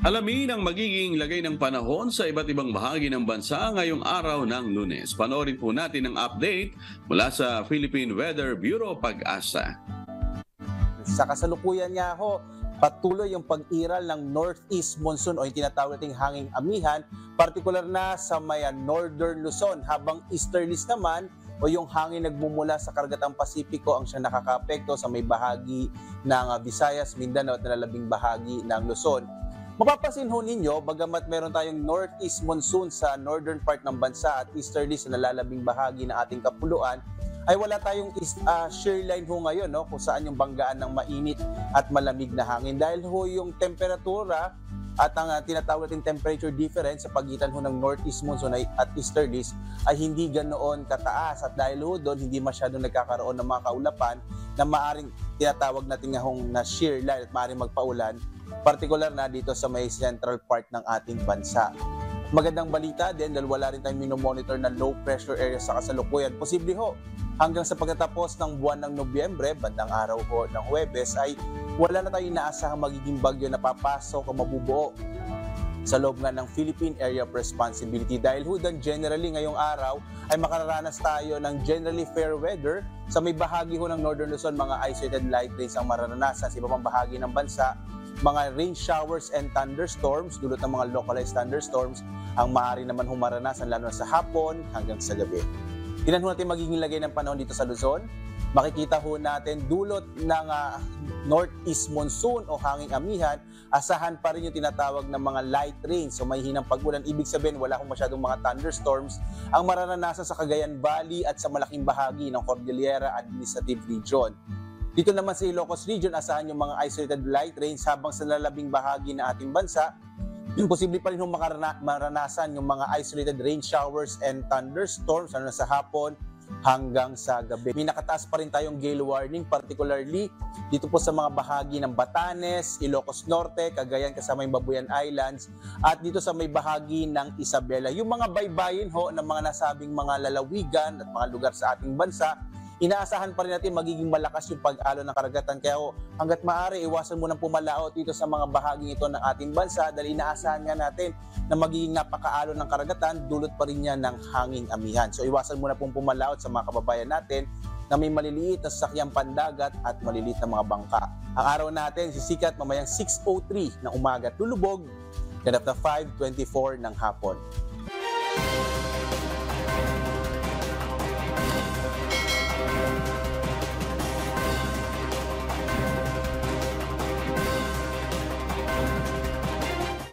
Alamin ang magiging lagay ng panahon sa iba't ibang bahagi ng bansa ngayong araw ng Lunes. Panoorin po natin ang update mula sa Philippine Weather Bureau Pag-asa. Sa kasalukuyan nga ho, patuloy yung pag-iral ng northeast monsoon o yung tinatawag nating hanging amihan, partikular na sa may northern Luzon, habang easterlies naman o yung hangin nagmumula sa karagatang Pasipiko ang siyang nakakaapekto sa may bahagi ng Visayas, Mindanao at nalalabing bahagi ng Luzon. Mapapansin ho ninyo, bagamat meron tayong northeast monsoon sa northern part ng bansa at easterly sa nalalabing bahagi ng ating kapuluan, ay wala tayong shear line ho ngayon, no, kung saan yung banggaan ng mainit at malamig na hangin. Dahil ho yung temperatura at ang tinatawag natin temperature difference sa pagitan ho ng northeast monsoon at easterlies ay hindi ganoon kataas. At dahil ho doon, hindi masyadong nagkakaroon ng mga kaulapan na maaring tinatawag natin nga hong na shear line at maaring magpaulan, partikular na dito sa may central part ng ating bansa. Magandang balita din dahil wala rin tayong minomonitor na low pressure area sa kasalukuyan. Posible ho, hanggang sa pagtatapos ng buwan ng Nobyembre, bandang araw ho ng Huwebes, ay wala na tayong inaasahang magiging bagyo na papasok o mabubuo sa loob nga ng Philippine Area of Responsibility. Dahil ho doon, generally ngayong araw ay makararanas tayo ng generally fair weather. Sa may bahagi ho ng Northern Luzon, mga isolated light rains ang mararanasan. Sa iba pang bahagi ng bansa, mga rain showers and thunderstorms, dulot ng mga localized thunderstorms, ang maaari naman humaranasan lalo na sa hapon hanggang sa gabi. Tingnan ho natin magiging lagay ng panahon dito sa Luzon. Makikita ho natin dulot ng northeast monsoon o hanging amihan, asahan pa rin yung tinatawag ng mga light rains. So may hinang pag-ulan, ibig sabihin wala hong masyadong mga thunderstorms ang mararanasan sa Cagayan Valley at sa malaking bahagi ng Cordillera Administrative Region. Dito naman sa Ilocos Region, asahan yung mga isolated light rains, habang sa nalalabing bahagi ng ating bansa, yung posible pa rin maranasan yung mga isolated rain showers and thunderstorms ano na sa hapon hanggang sa gabi. May nakataas pa rin tayong gale warning, particularly dito po sa mga bahagi ng Batanes, Ilocos Norte, Cagayan kasama yung Babuyan Islands, at dito sa may bahagi ng Isabela. Yung mga baybayin ho ng mga nasabing mga lalawigan at mga lugar sa ating bansa, inaasahan pa rin natin magiging malakas yung pag-alon ng karagatan. Kaya hanggat maaari, iwasan mo nang pumalaot dito sa mga bahaging ito ng ating bansa dahil inaasahan nga natin na magiging napakaalon ng karagatan, dulot pa rin niya ng hanging amihan. So iwasan mo na pong pumalaot sa mga kababayan natin na may maliliit na sasakyang pandagat at maliliit na mga bangka. Ang araw natin sisikat mamayang 6:03 ng umaga at lulubog ganap na 5:24 ng hapon.